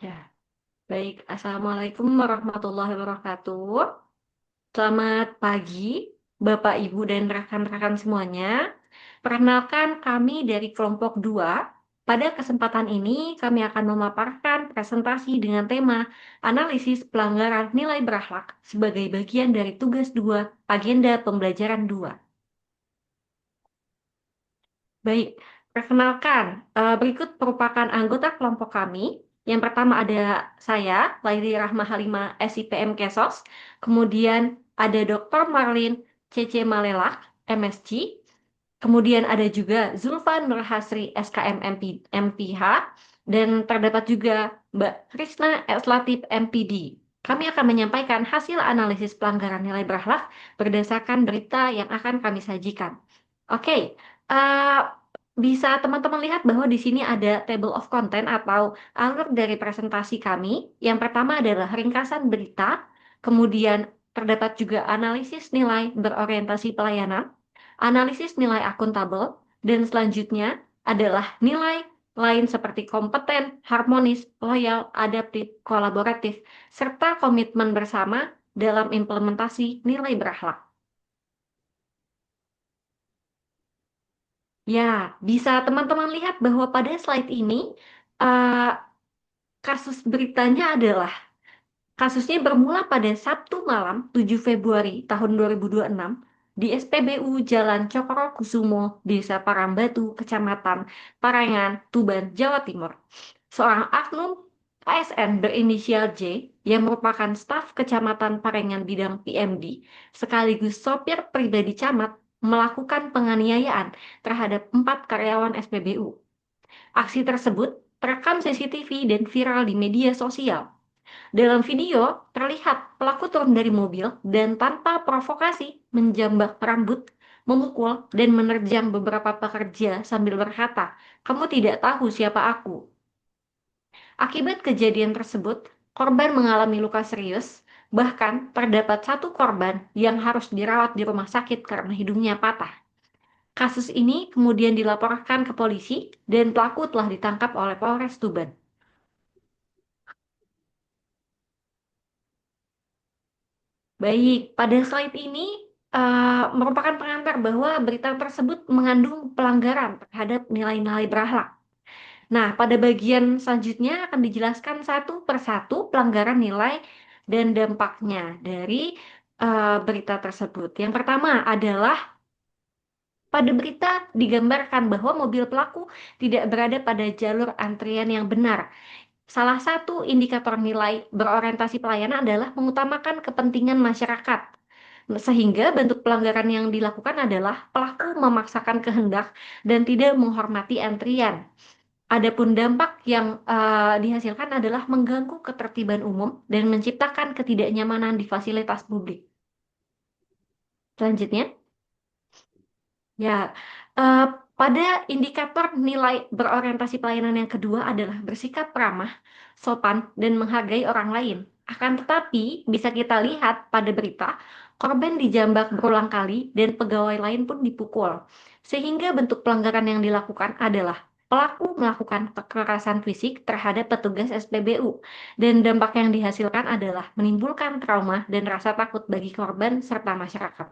Ya, baik. Assalamualaikum warahmatullahi wabarakatuh. Selamat pagi, Bapak, Ibu, dan rekan-rekan semuanya. Perkenalkan kami dari kelompok 2. Pada kesempatan ini, kami akan memaparkan presentasi dengan tema analisis pelanggaran nilai berakhlak sebagai bagian dari tugas 2 agenda pembelajaran 2. Baik, perkenalkan, berikut merupakan anggota kelompok kami. Yang pertama ada saya, Laili Rahma Halimah, SIPM Kesos. Kemudian ada Dr. Marlin CC Malelak, MSc. Kemudian ada juga Zulfan Nurhasri, SKM MPH. Dan terdapat juga Mbak Krisna S. Latif, MPD. Kami akan menyampaikan hasil analisis pelanggaran nilai berakhlak berdasarkan berita yang akan kami sajikan. Oke, eh, bisa teman-teman lihat bahwa di sini ada table of content atau alur dari presentasi kami. Yang pertama adalah ringkasan berita, kemudian terdapat juga analisis nilai berorientasi pelayanan, analisis nilai akuntabel, dan selanjutnya adalah nilai lain seperti kompeten, harmonis, loyal, adaptif, kolaboratif, serta komitmen bersama dalam implementasi nilai berakhlak. Ya, bisa teman-teman lihat bahwa pada slide ini eh, kasus beritanya adalah kasusnya bermula pada Sabtu malam 7 Februari tahun 2026 di SPBU Jalan Cokrokusumo, Desa Parambatu, Kecamatan Parengan, Tuban, Jawa Timur. Seorang oknum ASN berinisial J yang merupakan staf Kecamatan Parengan bidang PMD sekaligus sopir pribadi camat melakukan penganiayaan terhadap 4 karyawan SPBU. Aksi tersebut terekam CCTV dan viral di media sosial. Dalam video, terlihat pelaku turun dari mobil dan tanpa provokasi menjambak rambut, memukul, dan menerjang beberapa pekerja sambil berkata, "Kamu tidak tahu siapa aku." Akibat kejadian tersebut, korban mengalami luka serius, bahkan terdapat satu korban yang harus dirawat di rumah sakit karena hidungnya patah. Kasus ini kemudian dilaporkan ke polisi dan pelaku telah ditangkap oleh Polres Tuban. Baik, pada slide ini merupakan pengantar bahwa berita tersebut mengandung pelanggaran terhadap nilai-nilai berakhlak. Nah, pada bagian selanjutnya akan dijelaskan satu persatu pelanggaran nilai dan dampaknya dari berita tersebut. Yang pertama adalah pada berita digambarkan bahwa mobil pelaku tidak berada pada jalur antrian yang benar. Salah satu indikator nilai berorientasi pelayanan adalah mengutamakan kepentingan masyarakat. Sehingga bentuk pelanggaran yang dilakukan adalah pelaku memaksakan kehendak dan tidak menghormati antrian. Adapun dampak yang dihasilkan adalah mengganggu ketertiban umum dan menciptakan ketidaknyamanan di fasilitas publik. Selanjutnya, ya, eh, pada indikator nilai berorientasi pelayanan yang kedua adalah bersikap ramah, sopan, dan menghargai orang lain. Akan tetapi, bisa kita lihat pada berita, korban dijambak berulang kali dan pegawai lain pun dipukul. Sehingga bentuk pelanggaran yang dilakukan adalah pelaku melakukan kekerasan fisik terhadap petugas SPBU dan dampak yang dihasilkan adalah menimbulkan trauma dan rasa takut bagi korban serta masyarakat.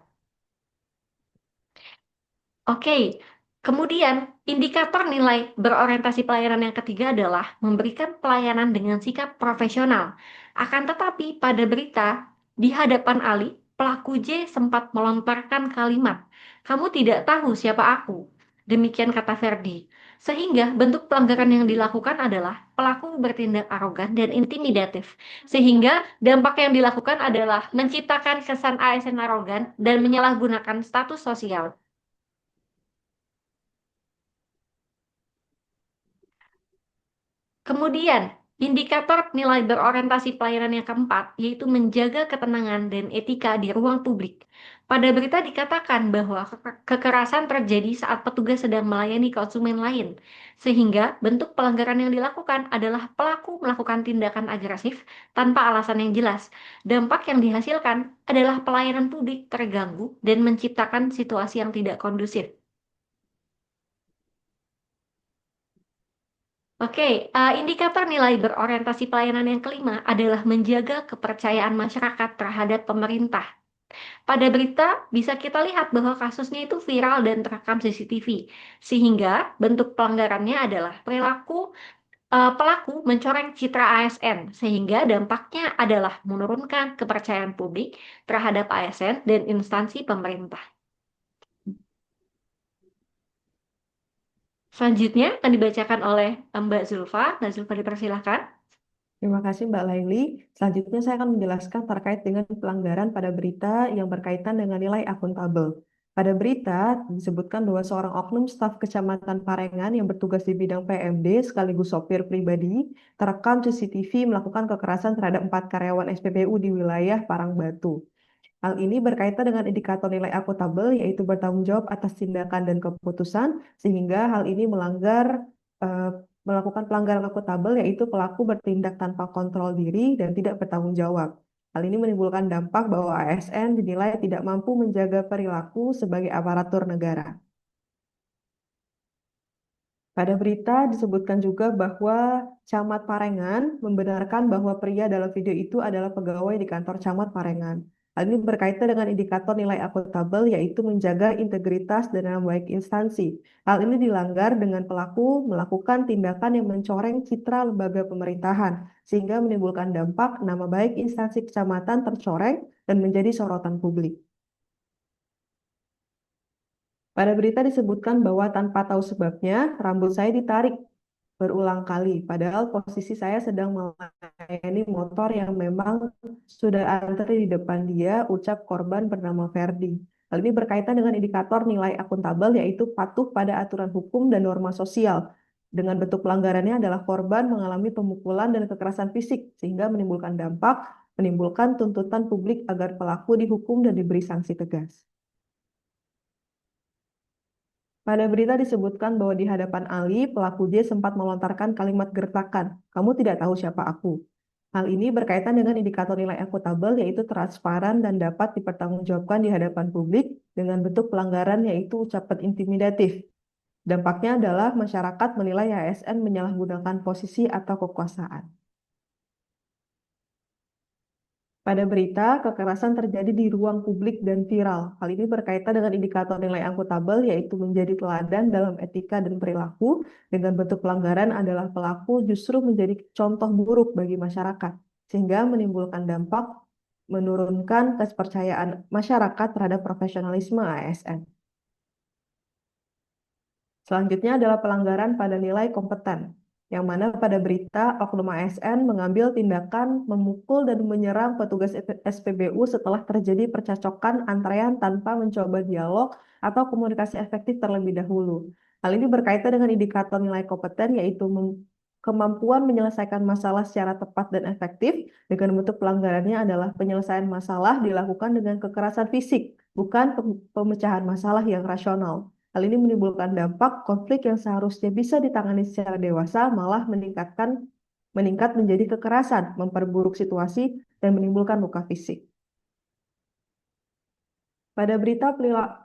Oke, kemudian indikator nilai berorientasi pelayanan yang ketiga adalah memberikan pelayanan dengan sikap profesional. Akan tetapi pada berita, di hadapan Ali, pelaku J sempat melontarkan kalimat, "Kamu tidak tahu siapa aku." Demikian kata Ferdi. Sehingga bentuk pelanggaran yang dilakukan adalah pelaku bertindak arogan dan intimidatif. Sehingga dampak yang dilakukan adalah menciptakan kesan ASN arogan dan menyalahgunakan status sosial. Kemudian, indikator nilai berorientasi pelayanan yang keempat, yaitu menjaga ketenangan dan etika di ruang publik. Pada berita dikatakan bahwa kekerasan terjadi saat petugas sedang melayani konsumen lain, sehingga bentuk pelanggaran yang dilakukan adalah pelaku melakukan tindakan agresif tanpa alasan yang jelas. Dampak yang dihasilkan adalah pelayanan publik terganggu dan menciptakan situasi yang tidak kondusif. Oke, indikator nilai berorientasi pelayanan yang kelima adalah menjaga kepercayaan masyarakat terhadap pemerintah. Pada berita bisa kita lihat bahwa kasusnya itu viral dan terekam CCTV, sehingga bentuk pelanggarannya adalah pelaku mencoreng citra ASN, sehingga dampaknya adalah menurunkan kepercayaan publik terhadap ASN dan instansi pemerintah. Selanjutnya akan dibacakan oleh Mbak Zulfa. Mbak Zulfa dipersilahkan. Terima kasih Mbak Laili. Selanjutnya saya akan menjelaskan terkait dengan pelanggaran pada berita yang berkaitan dengan nilai akuntabel. Pada berita disebutkan bahwa seorang oknum staf Kecamatan Parengan yang bertugas di bidang PMD sekaligus sopir pribadi terekam CCTV melakukan kekerasan terhadap 4 karyawan SPBU di wilayah Parangbatu. Hal ini berkaitan dengan indikator nilai akuntabel, yaitu bertanggung jawab atas tindakan dan keputusan, sehingga hal ini eh, melakukan pelanggaran akuntabel, yaitu pelaku bertindak tanpa kontrol diri dan tidak bertanggung jawab. Hal ini menimbulkan dampak bahwa ASN dinilai tidak mampu menjaga perilaku sebagai aparatur negara. Pada berita disebutkan juga bahwa Camat Parengan membenarkan bahwa pria dalam video itu adalah pegawai di kantor Camat Parengan. Hal ini berkaitan dengan indikator nilai akuntabel, yaitu menjaga integritas dan nama baik instansi. Hal ini dilanggar dengan pelaku melakukan tindakan yang mencoreng citra lembaga pemerintahan, sehingga menimbulkan dampak nama baik instansi kecamatan tercoreng dan menjadi sorotan publik. Pada berita disebutkan bahwa tanpa tahu sebabnya, rambut saya ditarik berulang kali, padahal posisi saya sedang melayani motor yang memang sudah antri di depan dia, ucap korban bernama Ferdi. Hal ini berkaitan dengan indikator nilai akuntabel, yaitu patuh pada aturan hukum dan norma sosial. Dengan bentuk pelanggarannya adalah korban mengalami pemukulan dan kekerasan fisik, sehingga menimbulkan tuntutan publik agar pelaku dihukum dan diberi sanksi tegas. Pada berita disebutkan bahwa di hadapan Ali, pelaku J sempat melontarkan kalimat gertakan, "Kamu tidak tahu siapa aku." Hal ini berkaitan dengan indikator nilai akuntabel, yaitu transparan dan dapat dipertanggungjawabkan di hadapan publik dengan bentuk pelanggaran, yaitu ucapan intimidatif. Dampaknya adalah masyarakat menilai ASN menyalahgunakan posisi atau kekuasaan. Pada berita, kekerasan terjadi di ruang publik dan viral. Hal ini berkaitan dengan indikator nilai akuntabel, yaitu menjadi teladan dalam etika dan perilaku. Dengan bentuk pelanggaran adalah pelaku justru menjadi contoh buruk bagi masyarakat, sehingga menimbulkan dampak menurunkan kepercayaan masyarakat terhadap profesionalisme ASN. Selanjutnya adalah pelanggaran pada nilai kompeten, yang mana pada berita oknum ASN mengambil tindakan memukul dan menyerang petugas SPBU setelah terjadi percakapan antrean tanpa mencoba dialog atau komunikasi efektif terlebih dahulu. Hal ini berkaitan dengan indikator nilai kompeten, yaitu kemampuan menyelesaikan masalah secara tepat dan efektif. Dengan bentuk pelanggarannya adalah penyelesaian masalah dilakukan dengan kekerasan fisik, bukan pemecahan masalah yang rasional. Hal ini menimbulkan dampak konflik yang seharusnya bisa ditangani secara dewasa, malah meningkat menjadi kekerasan, memperburuk situasi, dan menimbulkan luka fisik. Pada berita,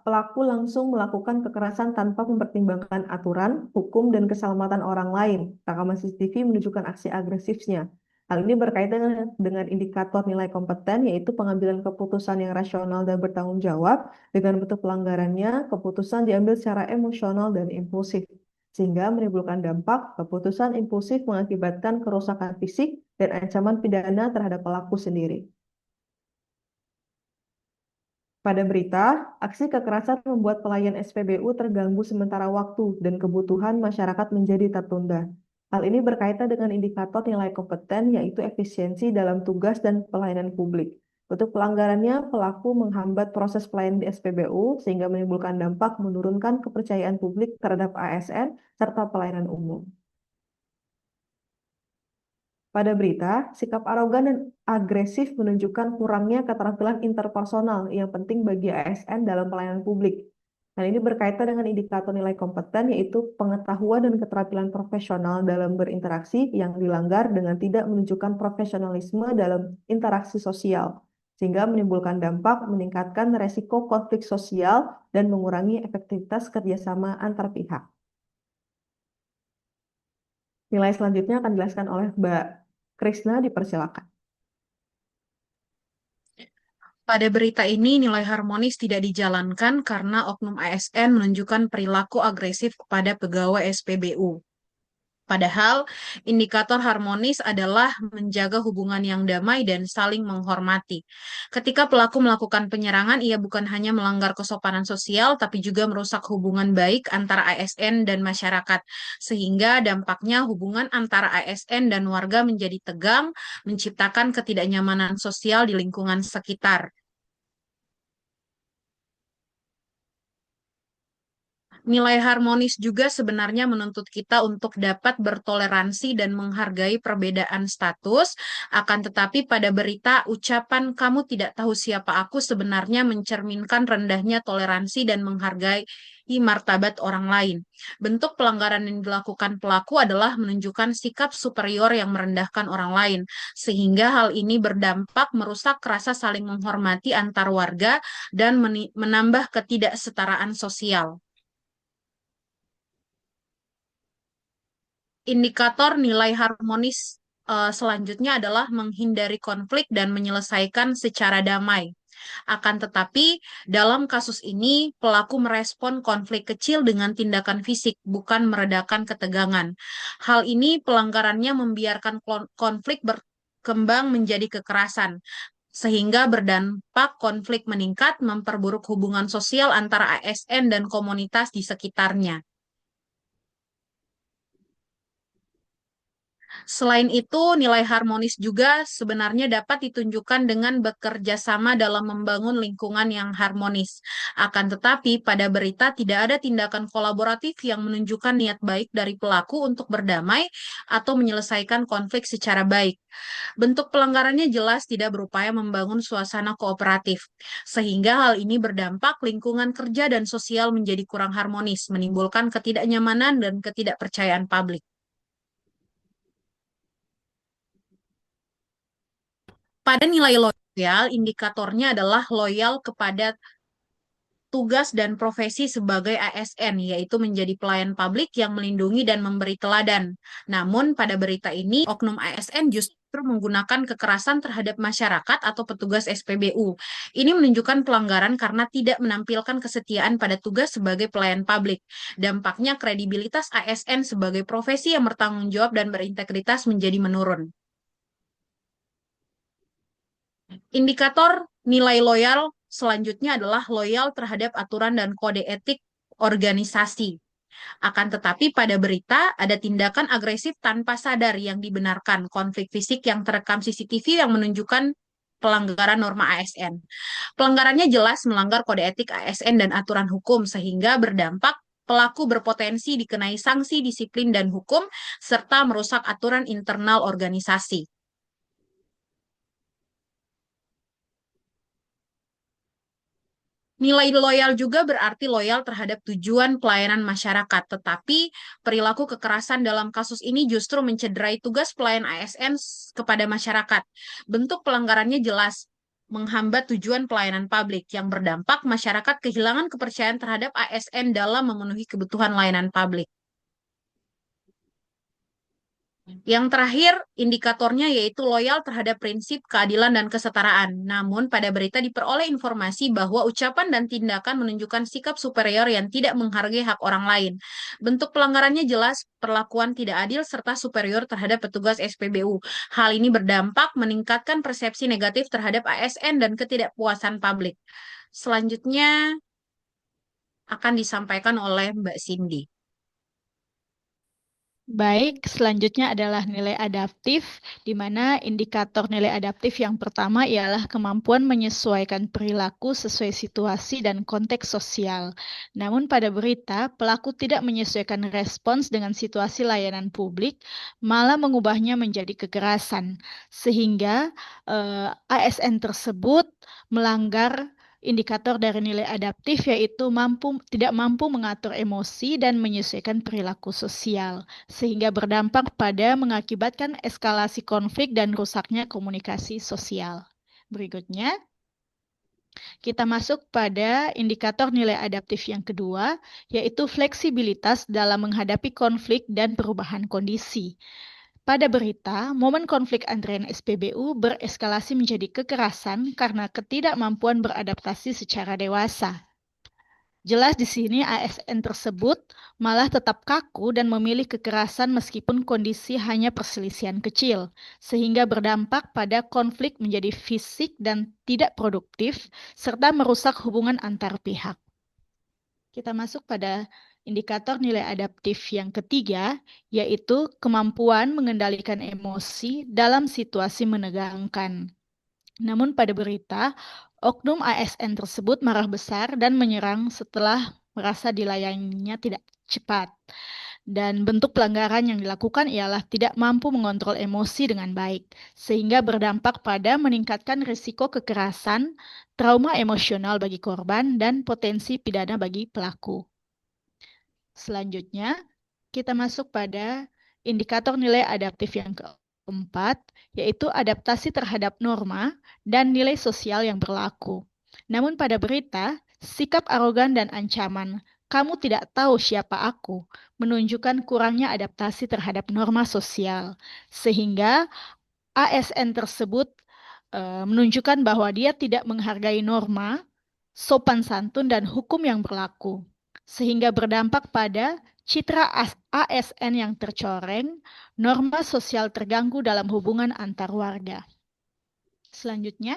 pelaku langsung melakukan kekerasan tanpa mempertimbangkan aturan, hukum, dan keselamatan orang lain. Rekaman CCTV menunjukkan aksi agresifnya. Hal ini berkaitan dengan indikator nilai kompeten, yaitu pengambilan keputusan yang rasional dan bertanggung jawab. Dengan bentuk pelanggarannya, keputusan diambil secara emosional dan impulsif, sehingga menimbulkan dampak keputusan impulsif mengakibatkan kerusakan fisik dan ancaman pidana terhadap pelaku sendiri. Pada berita, aksi kekerasan membuat pelayan SPBU terganggu sementara waktu dan kebutuhan masyarakat menjadi tertunda. Hal ini berkaitan dengan indikator nilai kompeten, yaitu efisiensi dalam tugas dan pelayanan publik. Untuk pelanggarannya, pelaku menghambat proses pelayanan di SPBU sehingga menimbulkan dampak menurunkan kepercayaan publik terhadap ASN serta pelayanan umum. Pada berita, sikap arogan dan agresif menunjukkan kurangnya keterampilan interpersonal yang penting bagi ASN dalam pelayanan publik. Nah, ini berkaitan dengan indikator nilai kompeten, yaitu pengetahuan dan keterampilan profesional dalam berinteraksi yang dilanggar dengan tidak menunjukkan profesionalisme dalam interaksi sosial, sehingga menimbulkan dampak meningkatkan resiko konflik sosial dan mengurangi efektivitas kerjasama antar pihak. Nilai selanjutnya akan dijelaskan oleh Mbak Krisna, dipersilakan. Pada berita ini, nilai harmonis tidak dijalankan karena oknum ASN menunjukkan perilaku agresif kepada pegawai SPBU. Padahal, indikator harmonis adalah menjaga hubungan yang damai dan saling menghormati. Ketika pelaku melakukan penyerangan, ia bukan hanya melanggar kesopanan sosial, tapi juga merusak hubungan baik antara ASN dan masyarakat, sehingga dampaknya hubungan antara ASN dan warga menjadi tegang, menciptakan ketidaknyamanan sosial di lingkungan sekitar. Nilai harmonis juga sebenarnya menuntut kita untuk dapat bertoleransi dan menghargai perbedaan status. Akan tetapi pada berita ucapan "kamu tidak tahu siapa aku" sebenarnya mencerminkan rendahnya toleransi dan menghargai martabat orang lain. Bentuk pelanggaran yang dilakukan pelaku adalah menunjukkan sikap superior yang merendahkan orang lain, sehingga hal ini berdampak merusak rasa saling menghormati antar warga dan menambah ketidaksetaraan sosial. Indikator nilai harmonis selanjutnya adalah menghindari konflik dan menyelesaikan secara damai. Akan tetapi, dalam kasus ini, pelaku merespon konflik kecil dengan tindakan fisik, bukan meredakan ketegangan. Hal ini pelanggarannya membiarkan konflik berkembang menjadi kekerasan, sehingga berdampak konflik meningkat, memperburuk hubungan sosial antara ASN dan komunitas di sekitarnya. Selain itu, nilai harmonis juga sebenarnya dapat ditunjukkan dengan bekerja sama dalam membangun lingkungan yang harmonis. Akan tetapi, pada berita tidak ada tindakan kolaboratif yang menunjukkan niat baik dari pelaku untuk berdamai atau menyelesaikan konflik secara baik. Bentuk pelanggarannya jelas tidak berupaya membangun suasana kooperatif, sehingga hal ini berdampak lingkungan kerja dan sosial menjadi kurang harmonis, menimbulkan ketidaknyamanan dan ketidakpercayaan publik. Pada nilai loyal, indikatornya adalah loyal kepada tugas dan profesi sebagai ASN, yaitu menjadi pelayan publik yang melindungi dan memberi teladan. Namun, pada berita ini, oknum ASN justru menggunakan kekerasan terhadap masyarakat atau petugas SPBU. Ini menunjukkan pelanggaran karena tidak menampilkan kesetiaan pada tugas sebagai pelayan publik. Dampaknya kredibilitas ASN sebagai profesi yang bertanggung jawab dan berintegritas menjadi menurun. Indikator nilai loyal selanjutnya adalah loyal terhadap aturan dan kode etik organisasi. Akan tetapi pada berita ada tindakan agresif tanpa sadar yang dibenarkan, konflik fisik yang terekam CCTV yang menunjukkan pelanggaran norma ASN. Pelanggarannya jelas melanggar kode etik ASN dan aturan hukum sehingga berdampak pelaku berpotensi dikenai sanksi disiplin dan hukum serta merusak aturan internal organisasi. Nilai loyal juga berarti loyal terhadap tujuan pelayanan masyarakat, tetapi perilaku kekerasan dalam kasus ini justru mencederai tugas pelayan ASN kepada masyarakat. Bentuk pelanggarannya jelas, menghambat tujuan pelayanan publik yang berdampak masyarakat kehilangan kepercayaan terhadap ASN dalam memenuhi kebutuhan layanan publik. Yang terakhir, indikatornya yaitu loyal terhadap prinsip keadilan dan kesetaraan. Namun, pada berita diperoleh informasi bahwa ucapan dan tindakan menunjukkan sikap superior yang tidak menghargai hak orang lain. Bentuk pelanggarannya jelas, perlakuan tidak adil serta superior terhadap petugas SPBU. Hal ini berdampak meningkatkan persepsi negatif terhadap ASN dan ketidakpuasan publik. Selanjutnya akan disampaikan oleh Mbak Cindy. Baik, selanjutnya adalah nilai adaptif, di mana indikator nilai adaptif yang pertama ialah kemampuan menyesuaikan perilaku sesuai situasi dan konteks sosial. Namun pada berita, pelaku tidak menyesuaikan respons dengan situasi layanan publik, malah mengubahnya menjadi kekerasan, sehingga ASN tersebut melanggar indikator dari nilai adaptif, yaitu tidak mampu mengatur emosi dan menyesuaikan perilaku sosial, sehingga berdampak pada mengakibatkan eskalasi konflik dan rusaknya komunikasi sosial. Berikutnya, Kita masuk pada indikator nilai adaptif yang kedua, yaitu fleksibilitas dalam menghadapi konflik dan perubahan kondisi. Pada berita, momen konflik antrean SPBU bereskalasi menjadi kekerasan karena ketidakmampuan beradaptasi secara dewasa. Jelas di sini ASN tersebut malah tetap kaku dan memilih kekerasan meskipun kondisi hanya perselisihan kecil, sehingga berdampak pada konflik menjadi fisik dan tidak produktif, serta merusak hubungan antar pihak. Kita masuk pada indikator nilai adaptif yang ketiga, yaitu kemampuan mengendalikan emosi dalam situasi menegangkan. Namun pada berita, oknum ASN tersebut marah besar dan menyerang setelah merasa dilayaninya tidak cepat. Dan bentuk pelanggaran yang dilakukan ialah tidak mampu mengontrol emosi dengan baik, sehingga berdampak pada meningkatkan risiko kekerasan, trauma emosional bagi korban, dan potensi pidana bagi pelaku. Selanjutnya, kita masuk pada indikator nilai adaptif yang keempat, yaitu adaptasi terhadap norma dan nilai sosial yang berlaku. Namun pada berita, sikap arogan dan ancaman, "Kamu tidak tahu siapa aku," menunjukkan kurangnya adaptasi terhadap norma sosial, sehingga ASN tersebut menunjukkan bahwa dia tidak menghargai norma, sopan santun, dan hukum yang berlaku, sehingga berdampak pada citra ASN yang tercoreng, norma sosial terganggu dalam hubungan antar warga. Selanjutnya,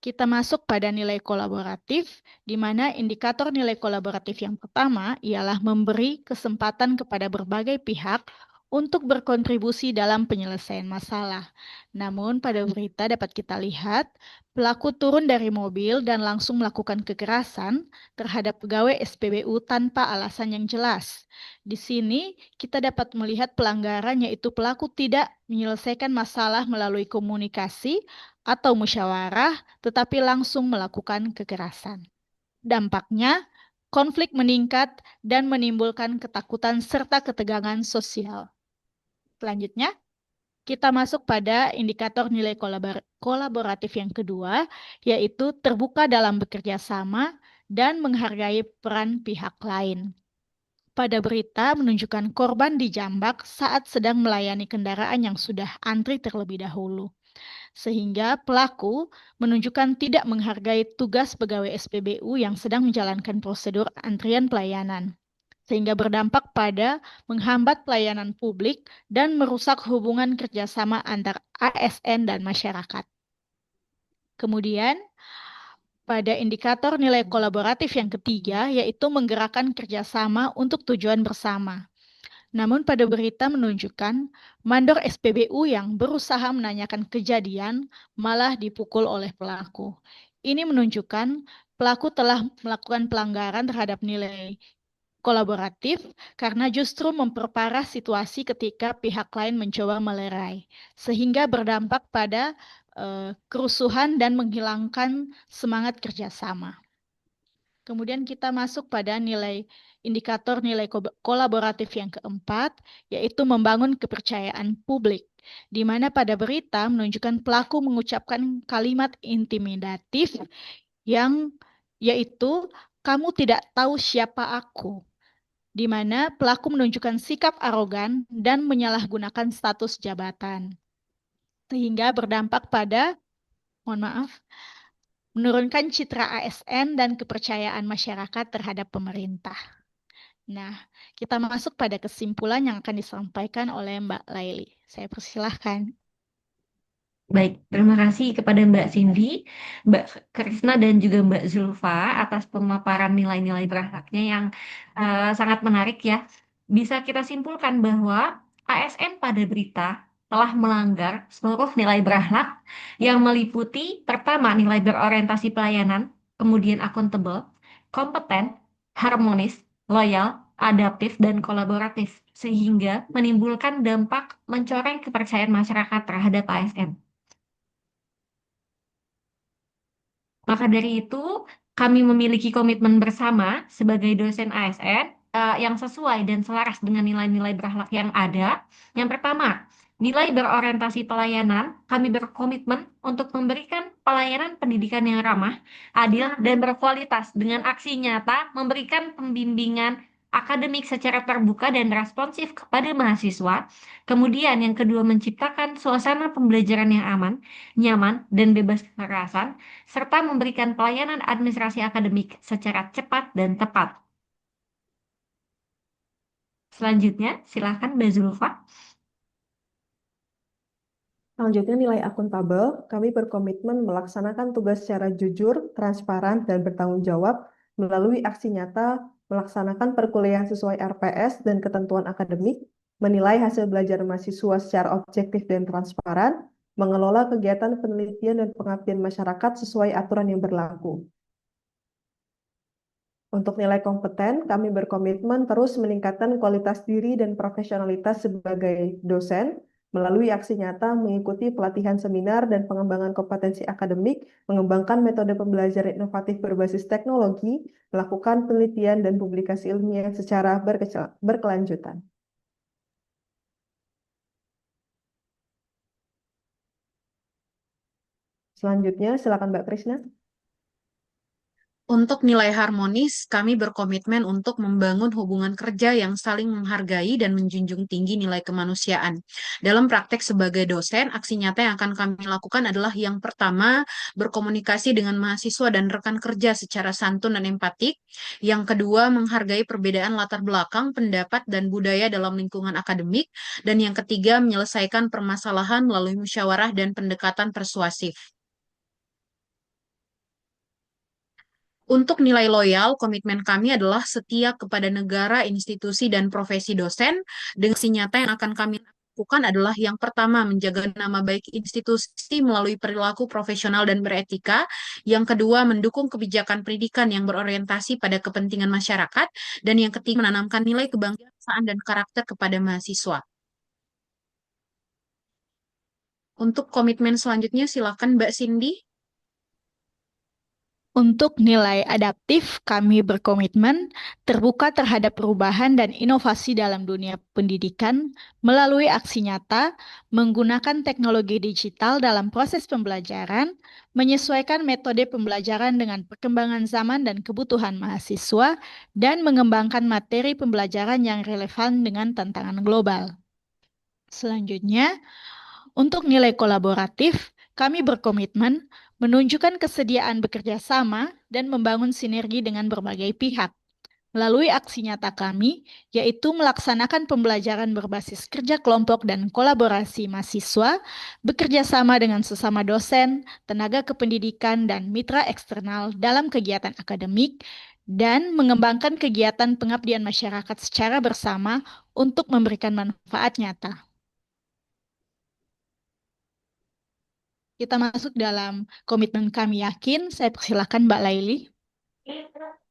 kita masuk pada nilai kolaboratif, di mana indikator nilai kolaboratif yang pertama ialah memberi kesempatan kepada berbagai pihak untuk berkontribusi dalam penyelesaian masalah. Namun pada berita dapat kita lihat, pelaku turun dari mobil dan langsung melakukan kekerasan terhadap pegawai SPBU tanpa alasan yang jelas. Di sini kita dapat melihat pelanggaran, yaitu pelaku tidak menyelesaikan masalah melalui komunikasi atau musyawarah, tetapi langsung melakukan kekerasan. Dampaknya, konflik meningkat dan menimbulkan ketakutan serta ketegangan sosial. Selanjutnya, kita masuk pada indikator nilai kolaboratif yang kedua, yaitu terbuka dalam bekerja sama dan menghargai peran pihak lain. Pada berita menunjukkan korban dijambak saat sedang melayani kendaraan yang sudah antri terlebih dahulu, sehingga pelaku menunjukkan tidak menghargai tugas pegawai SPBU yang sedang menjalankan prosedur antrian pelayanan, sehingga berdampak pada menghambat pelayanan publik dan merusak hubungan kerjasama antar ASN dan masyarakat. Kemudian, pada indikator nilai kolaboratif yang ketiga, yaitu menggerakkan kerjasama untuk tujuan bersama. Namun pada berita menunjukkan mandor SPBU yang berusaha menanyakan kejadian malah dipukul oleh pelaku. Ini menunjukkan pelaku telah melakukan pelanggaran terhadap nilai kolaboratif karena justru memperparah situasi ketika pihak lain mencoba melerai, sehingga berdampak pada kerusuhan dan menghilangkan semangat kerjasama. Kemudian kita masuk pada indikator nilai kolaboratif yang keempat, yaitu membangun kepercayaan publik, di mana pada berita menunjukkan pelaku mengucapkan kalimat intimidatif yang yaitu "kamu tidak tahu siapa aku", di mana pelaku menunjukkan sikap arogan dan menyalahgunakan status jabatan, sehingga berdampak pada, menurunkan citra ASN dan kepercayaan masyarakat terhadap pemerintah. Nah, kita masuk pada kesimpulan yang akan disampaikan oleh Mbak Laili. Saya persilahkan. Baik, terima kasih kepada Mbak Cindy, Mbak Krisna, dan juga Mbak Zulfa atas pemaparan nilai-nilai berakhlaknya yang sangat menarik ya. Bisa kita simpulkan bahwa ASN pada berita telah melanggar seluruh nilai berakhlak yang meliputi pertama nilai berorientasi pelayanan, kemudian akuntabel, kompeten, harmonis, loyal, adaptif, dan kolaboratif, sehingga menimbulkan dampak mencoreng kepercayaan masyarakat terhadap ASN. Maka dari itu, kami memiliki komitmen bersama sebagai dosen ASN yang sesuai dan selaras dengan nilai-nilai berakhlak yang ada. Yang pertama, Nilai berorientasi pelayanan, kami berkomitmen untuk memberikan pelayanan pendidikan yang ramah, adil, dan berkualitas dengan aksi nyata memberikan pembimbingan akademik secara terbuka dan responsif kepada mahasiswa. Kemudian yang kedua, menciptakan suasana pembelajaran yang aman, nyaman, dan bebas kekerasan, serta memberikan pelayanan administrasi akademik secara cepat dan tepat. Selanjutnya, silakan Mbak Zulfa. Selanjutnya, nilai akuntabel. Kami berkomitmen melaksanakan tugas secara jujur, transparan, dan bertanggung jawab melalui aksi nyata, melaksanakan perkuliahan sesuai RPS dan ketentuan akademik, menilai hasil belajar mahasiswa secara objektif dan transparan, mengelola kegiatan penelitian dan pengabdian masyarakat sesuai aturan yang berlaku. Untuk nilai kompeten, kami berkomitmen terus meningkatkan kualitas diri dan profesionalitas sebagai dosen melalui aksi nyata mengikuti pelatihan seminar dan pengembangan kompetensi akademik, mengembangkan metode pembelajaran inovatif berbasis teknologi, melakukan penelitian dan publikasi ilmiah secara berkelanjutan. Selanjutnya, silakan Mbak Krisna. Untuk nilai harmonis, kami berkomitmen untuk membangun hubungan kerja yang saling menghargai dan menjunjung tinggi nilai kemanusiaan. Dalam praktek sebagai dosen, aksi nyata yang akan kami lakukan adalah yang pertama, berkomunikasi dengan mahasiswa dan rekan kerja secara santun dan empatik. Yang kedua, menghargai perbedaan latar belakang, pendapat, dan budaya dalam lingkungan akademik. Dan yang ketiga, menyelesaikan permasalahan melalui musyawarah dan pendekatan persuasif. Untuk nilai loyal, komitmen kami adalah setia kepada negara, institusi, dan profesi dosen. Dengan aksi nyata yang akan kami lakukan adalah yang pertama, menjaga nama baik institusi melalui perilaku profesional dan beretika. Yang kedua, mendukung kebijakan pendidikan yang berorientasi pada kepentingan masyarakat. Dan yang ketiga, menanamkan nilai kebangsaan dan karakter kepada mahasiswa. Untuk komitmen selanjutnya, silakan Mbak Cindy. Untuk nilai adaptif, kami berkomitmen terbuka terhadap perubahan dan inovasi dalam dunia pendidikan melalui aksi nyata, menggunakan teknologi digital dalam proses pembelajaran, menyesuaikan metode pembelajaran dengan perkembangan zaman dan kebutuhan mahasiswa, dan mengembangkan materi pembelajaran yang relevan dengan tantangan global. Selanjutnya, untuk nilai kolaboratif, kami berkomitmen menunjukkan kesediaan bekerja sama dan membangun sinergi dengan berbagai pihak. Melalui aksi nyata kami, yaitu melaksanakan pembelajaran berbasis kerja kelompok dan kolaborasi mahasiswa, bekerja sama dengan sesama dosen, tenaga kependidikan, dan mitra eksternal dalam kegiatan akademik, dan mengembangkan kegiatan pengabdian masyarakat secara bersama untuk memberikan manfaat nyata. Kita masuk dalam komitmen kami yakin. Saya persilakan Mbak Laili.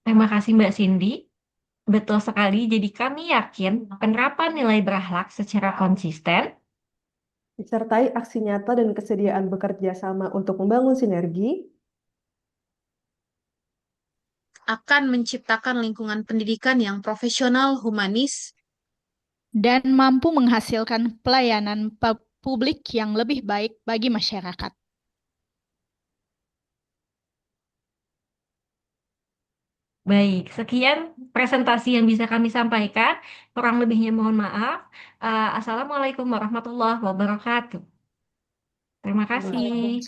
Terima kasih Mbak Cindy. Betul sekali, jadi kami yakin penerapan nilai berakhlak secara konsisten Disertai aksi nyata dan kesediaan bekerja sama untuk membangun sinergi, Akan menciptakan lingkungan pendidikan yang profesional, humanis, dan mampu menghasilkan pelayanan publik yang lebih baik bagi masyarakat. Baik, sekian presentasi yang bisa kami sampaikan. Kurang lebihnya mohon maaf. Assalamualaikum warahmatullahi wabarakatuh. Terima kasih.